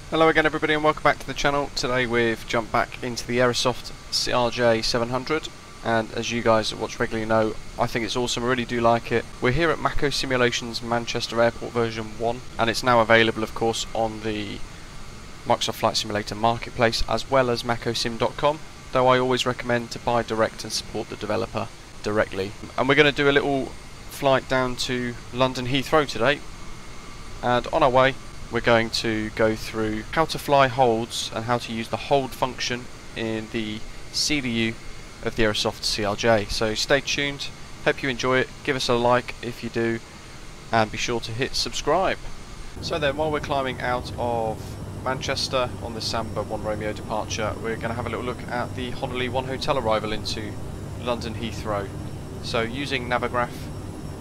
Hello again everybody and welcome back to the channel. Today we've jumped back into the Aerosoft CRJ700, and as you guys that watch regularly know, I think it's awesome, I really do like it. We're here at Macco Simulations Manchester Airport version 1, and it's now available of course on the Microsoft Flight Simulator Marketplace as well as maccosim.com, though I always recommend to buy direct and support the developer directly. And we're going to do a little flight down to London Heathrow today, and on our way we're going to go through how to fly holds and how to use the hold function in the CDU of the Aerosoft CRJ. So stay tuned, hope you enjoy it, give us a like if you do, and be sure to hit subscribe. So then, while we're climbing out of Manchester on the Samba 1 Romeo departure, we're going to have a little look at the Honiley 1 hotel arrival into London Heathrow. So using Navigraph,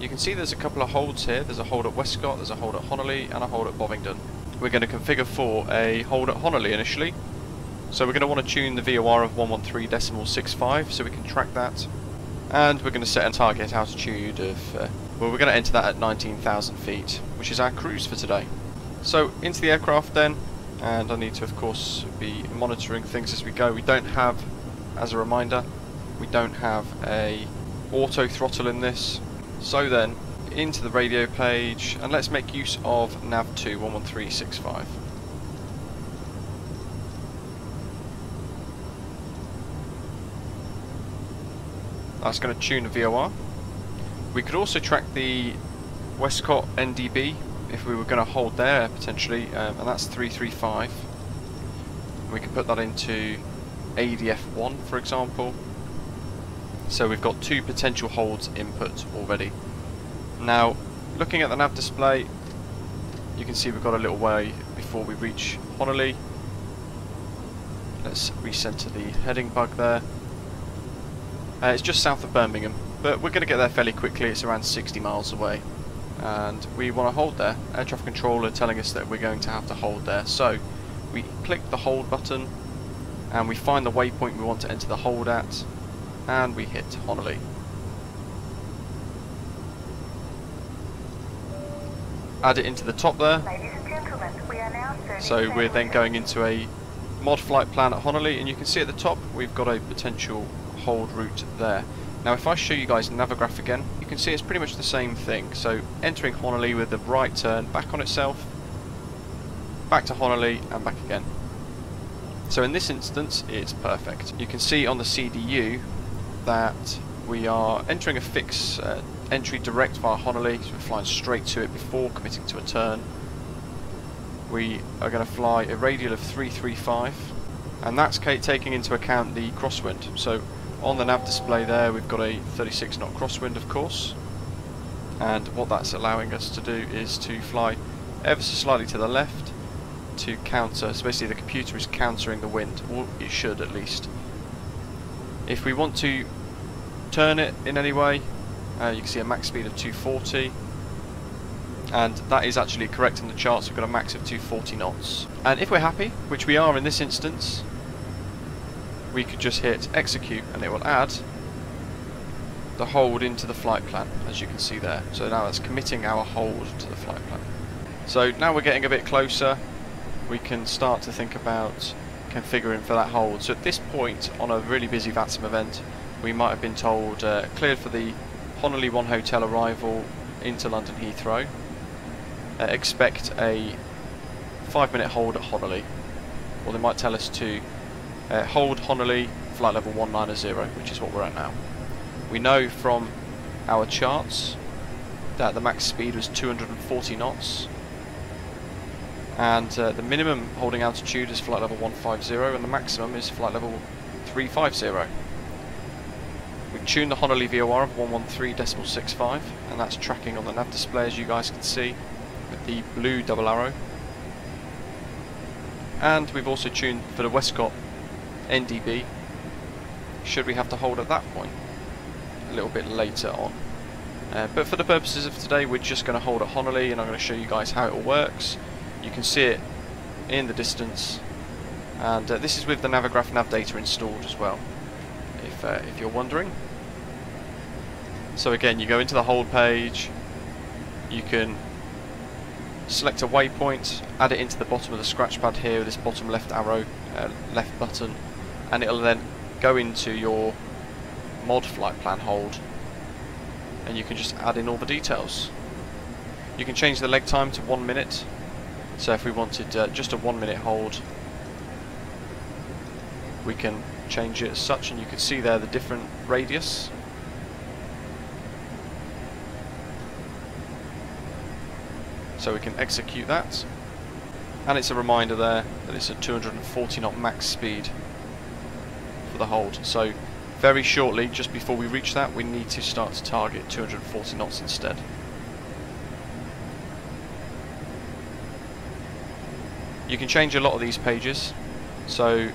you can see there's a couple of holds here. There's a hold at Westcott, there's a hold at Honiley, and a hold at Bovingdon. We're going to configure for a hold at Honiley initially. So we're going to want to tune the VOR of 113.65 so we can track that. And we're going to set a target altitude of, well, we're going to enter that at 19,000 feet, which is our cruise for today. So into the aircraft then, and I need to of course be monitoring things as we go. We don't have, as a reminder, we don't have a auto throttle in this. So then, into the radio page, and let's make use of nav2 113.65. That's going to tune the VOR. We could also track the Westcott NDB if we were going to hold there potentially, and that's 335. We can put that into ADF1 for example. So we've got two potential holds input already. Now, looking at the nav display, you can see we've got a little way before we reach Honiley. Let's recenter the heading bug there. It's just south of Birmingham, but we're going to get there fairly quickly. It's around 60 miles away, and we want to hold there. Air traffic controller telling us that we're going to have to hold there. So we click the hold button, and we find the waypoint we want to enter the hold at, and we hit Honiley. Add it into the top there. So we're then going into a mod flight plan at Honiley, and you can see at the top we've got a potential hold route there. Now if I show you guys Navigraph again, you can see it's pretty much the same thing. So entering Honiley with the right turn back on itself, back to Honiley and back again. So in this instance it's perfect. You can see on the CDU that we are entering a fixed entry direct via Honiley, so we're flying straight to it before committing to a turn. We are going to fly a radial of 335, and that's taking into account the crosswind. So on the nav display there we've got a 36 knot crosswind of course, and what that's allowing us to do is to fly ever so slightly to the left to counter, so basically the computer is countering the wind, or it should at least. If we want to turn it in any way, you can see a max speed of 240, and that is actually correct in the charts. We've got a max of 240 knots, and if we're happy, which we are in this instance, we could just hit execute and it will add the hold into the flight plan, as you can see there. So now that's committing our hold to the flight plan. So now we're getting a bit closer, we can start to think about configuring for that hold. So at this point on a really busy VATSIM event, we might have been told cleared for the Honiley 1 hotel arrival into London Heathrow. Expect a 5-minute hold at Honiley, or they might tell us to hold Honiley flight level 190, which is what we're at now. We know from our charts that the max speed was 240 knots, and the minimum holding altitude is flight level 150, and the maximum is flight level 350. We tuned the Honiley VOR of 113.65, and that's tracking on the nav display as you guys can see with the blue double arrow. And we've also tuned for the Westcott NDB, should we have to hold at that point a little bit later on. But for the purposes of today we're just going to hold at Honiley, and I'm going to show you guys how it all works. You can see it in the distance, and this is with the Navigraph nav data installed as well, if you're wondering. So again, you go into the hold page, you can select a waypoint, add it into the bottom of the scratch pad here, this bottom left arrow, left button, and it'll then go into your mod flight plan hold, and you can just add in all the details. You can change the leg time to 1 minute, so if we wanted just a 1 minute hold, we can change it as such, and you can see there the different radius. So we can execute that, and it's a reminder there that it's a 240 knot max speed for the hold. So very shortly, just before we reach that, we need to start to target 240 knots instead. You can change a lot of these pages, so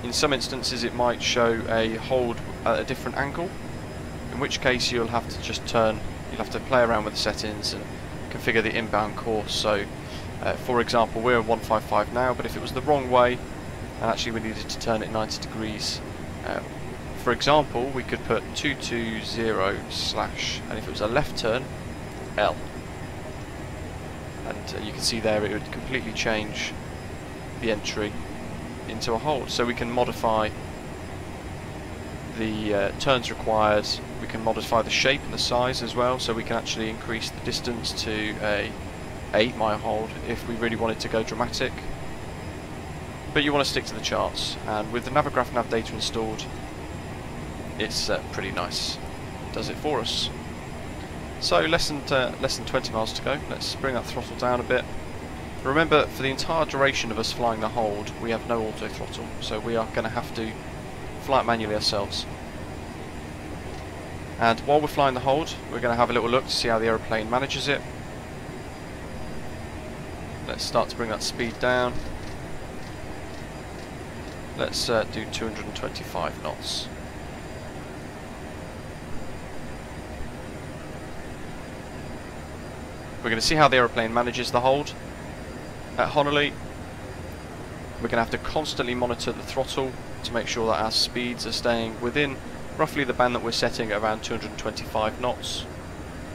in some instances it might show a hold at a different angle, in which case you'll have to just turn, you'll have to play around with the settings and configure the inbound course. So for example, we're at 155 now, but if it was the wrong way and actually we needed to turn it 90 degrees, for example, we could put 220 slash, and if it was a left turn, L. And you can see there it would completely change the entry into a hold. So we can modify the turns required, we can modify the shape and the size as well, so we can actually increase the distance to a 8-mile hold if we really wanted to go dramatic. But you want to stick to the charts, and with the Navigraph nav data installed, it's pretty nice. It does it for us. So less than 20 miles to go. Let's bring that throttle down a bit. Remember, for the entire duration of us flying the hold, we have no auto throttle, so we are going to have to fly it manually ourselves. And while we're flying the hold, we're going to have a little look to see how the aeroplane manages it. Let's start to bring that speed down. Let's do 225 knots. We're going to see how the aeroplane manages the hold. At Honiley, we're going to have to constantly monitor the throttle to make sure that our speeds are staying within roughly the band that we're setting at around 225 knots.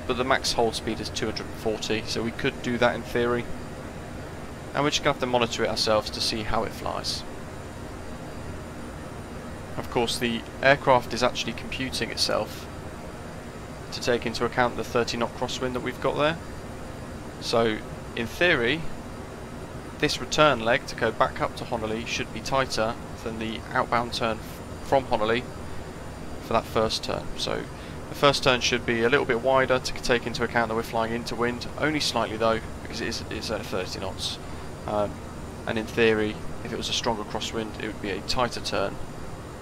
But the max hold speed is 240, so we could do that in theory. And we're just going to have to monitor it ourselves to see how it flies. Of course, the aircraft is actually computing itself to take into account the 30 knot crosswind that we've got there. So, in theory, this return leg to go back up to Honiley should be tighter than the outbound turn from Honiley for that first turn. So, the first turn should be a little bit wider to take into account that we're flying into wind, only slightly though, because it is at 30 knots. And in theory, if it was a stronger crosswind, it would be a tighter turn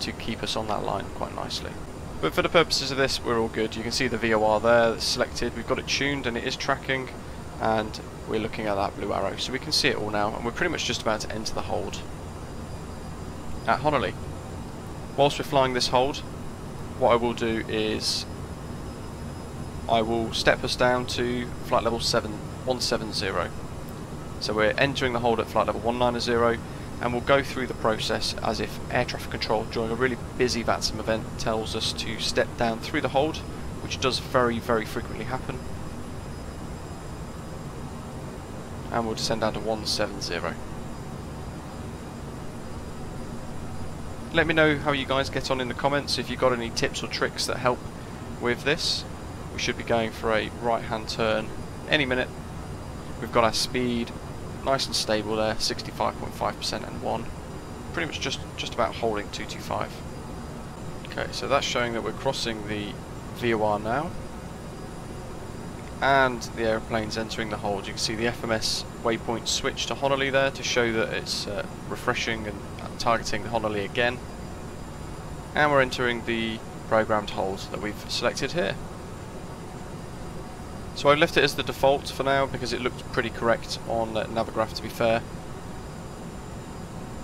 to keep us on that line quite nicely. But for the purposes of this, we're all good. You can see the VOR there that's selected, we've got it tuned and it is tracking, and we're looking at that blue arrow, so we can see it all now, and we're pretty much just about to enter the hold at Honiley. Whilst we're flying this hold, what I will do is I will step us down to flight level 170. So we're entering the hold at flight level 190, and we'll go through the process as if air traffic control during a really busy VATSIM event tells us to step down through the hold, which does very, very frequently happen. And we'll descend down to 170. Let me know how you guys get on in the comments, if you've got any tips or tricks that help with this. We should be going for a right hand turn any minute. We've got our speed nice and stable there, 65.5% and 1. Pretty much just about holding 225. Okay, so that's showing that we're crossing the VOR now, and the aeroplane's entering the hold. You can see the FMS waypoint switch to Honiley there to show that it's refreshing and targeting the Honiley again. And we're entering the programmed hold that we've selected here. So I've left it as the default for now because it looked pretty correct on Navigraph, to be fair.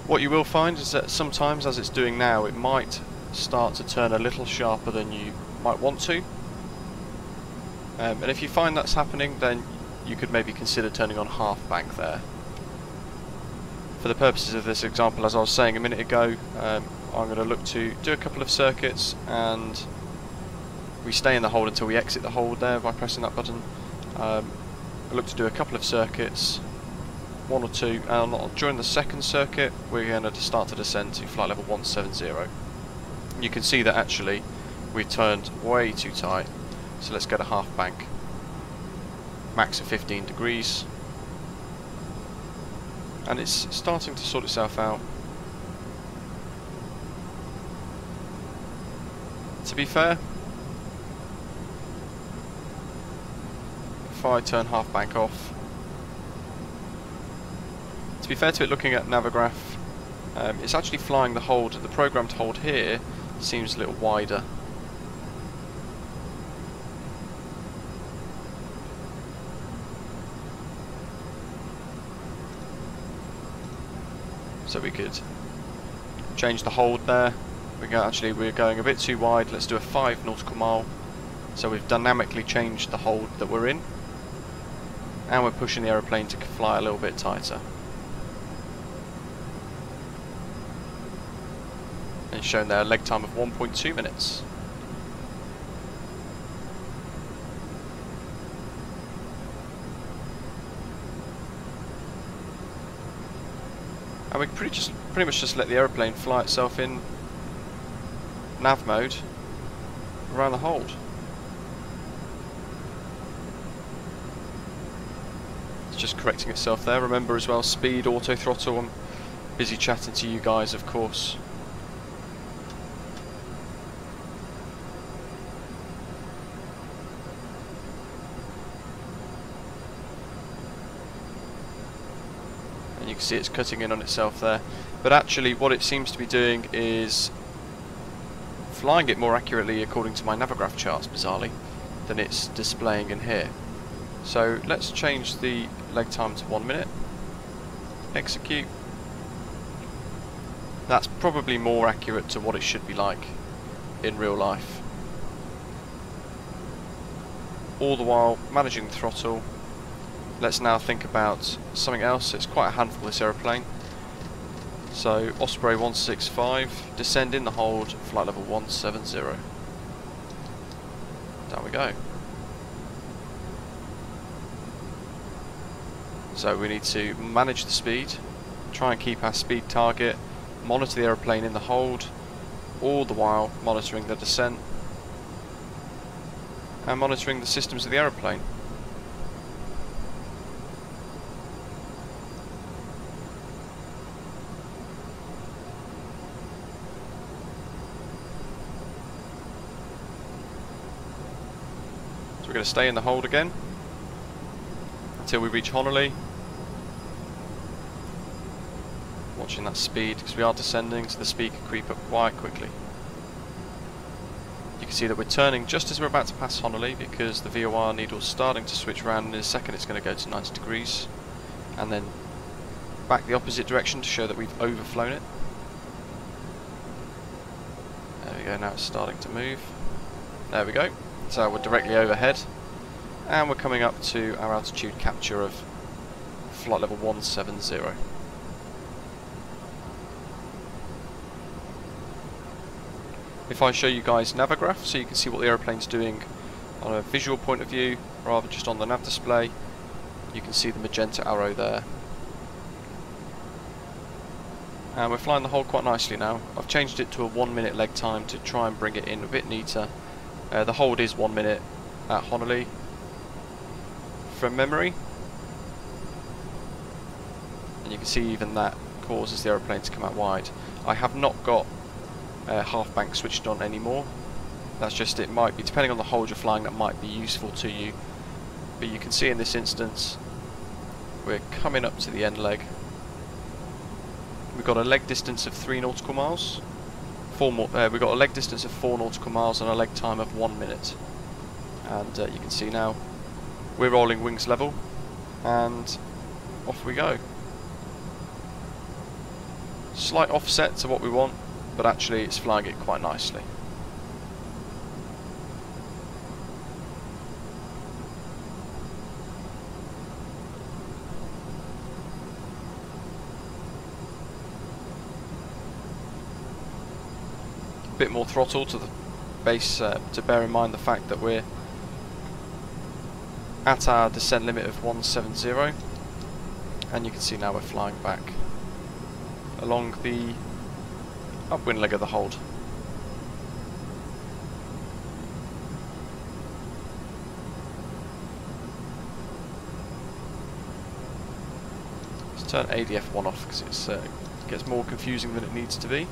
What you will find is that sometimes, as it's doing now, it might start to turn a little sharper than you might want to. And if you find that's happening, then you could maybe consider turning on half bank there. For the purposes of this example, as I was saying a minute ago, I'm going to look to do a couple of circuits, and we stay in the hold until we exit the hold there by pressing that button. we'll look to do a couple of circuits, one or two, and during the second circuit we're going to start to descend to flight level 170. You can see that actually we've turned way too tight, so let's get a half bank. Max of 15 degrees, and it's starting to sort itself out. To be fair, if I turn half bank off, to be fair to it, looking at Navigraph, it's actually flying the hold. The programmed hold here seems a little wider. So we could change the hold there. We're going a bit too wide. Let's do a 5 nautical mile. So we've dynamically changed the hold that we're in, and we're pushing the aeroplane to fly a little bit tighter. And it's shown there a leg time of 1.2 minutes. And we pretty much just let the aeroplane fly itself in nav mode around the hold. It's just correcting itself there. Remember as well, speed, auto throttle. I'm busy chatting to you guys, of course. And you can see it's cutting in on itself there. But actually what it seems to be doing is flying it more accurately according to my Navigraph charts, bizarrely, than it's displaying in here. So let's change the leg time to 1 minute. Execute. That's probably more accurate to what it should be like in real life. All the while managing the throttle. Let's now think about something else. It's quite a handful, this aeroplane. So Osprey 165, descend in the hold, flight level 170. Down we go. So we need to manage the speed, try and keep our speed target, monitor the aeroplane in the hold, all the while monitoring the descent and monitoring the systems of the aeroplane. We're going to stay in the hold again until we reach Honiley. Watching that speed because we are descending, so the speed can creep up quite quickly. You can see that we're turning just as we're about to pass Honiley because the VOR needle's starting to switch around, and in a second it's going to go to 90 degrees and then back the opposite direction to show that we've overflown it. There we go, now it's starting to move. There we go. So we're directly overhead, and we're coming up to our altitude capture of flight level 170. If I show you guys Navigraph, so you can see what the aeroplane's doing on a visual point of view, rather just on the nav display, you can see the magenta arrow there. And we're flying the hold quite nicely now. I've changed it to a 1 minute leg time to try and bring it in a bit neater. The hold is 1 minute at Honiley from memory, and you can see even that causes the aeroplane to come out wide. I have not got half bank switched on anymore. That's just, it might be, depending on the hold you're flying, that might be useful to you. But you can see in this instance we're coming up to the end leg. We've got a leg distance of 3 nautical miles. We've got a leg distance of 4 nautical miles and a leg time of 1 minute. And you can see now we're rolling wings level, and off we go. Slight offset to what we want, but actually it's flying it quite nicely. Bit more throttle to the base to bear in mind the fact that we're at our descent limit of 170, and you can see now we're flying back along the upwind leg of the hold. Let's turn ADF 1 off because it gets more confusing than it needs to be.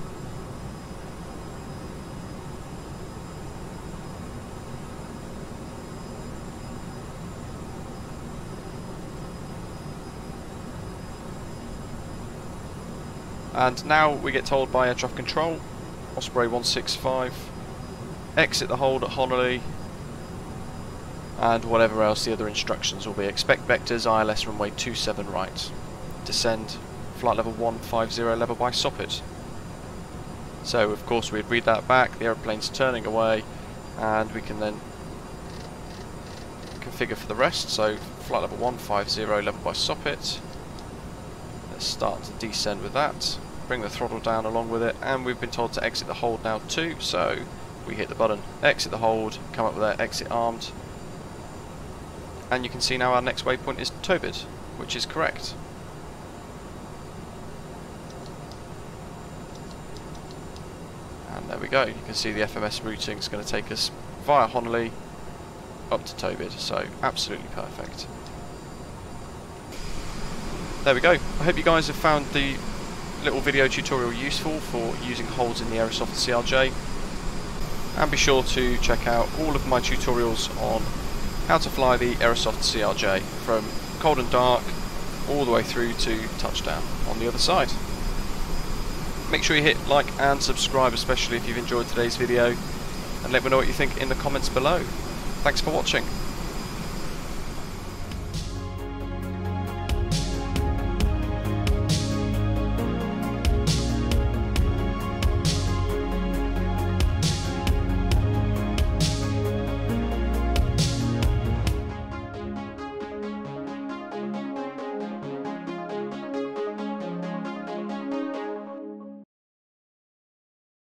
And now we get told by air traffic control, Osprey 165, exit the hold at Honiley, and whatever else the other instructions will be. Expect vectors, ILS runway 27 right. Descend, flight level 150, level by soffit. So of course we'd read that back, the aeroplane's turning away, and we can then configure for the rest. So flight level 150, level by soffit. Let's start to descend with that. Bring the throttle down along with it, and we've been told to exit the hold now too, so we hit the button, exit the hold, come up with our exit armed, and you can see now our next waypoint is Tobid, which is correct. And there we go, you can see the FMS routing is going to take us via Honiley up to Tobid, so absolutely perfect. There we go. I hope you guys have found the little video tutorial useful for using holds in the Aerosoft CRJ, and be sure to check out all of my tutorials on how to fly the Aerosoft CRJ from cold and dark all the way through to touchdown on the other side. Make sure you hit like and subscribe, especially if you've enjoyed today's video, and let me know what you think in the comments below. Thanks for watching.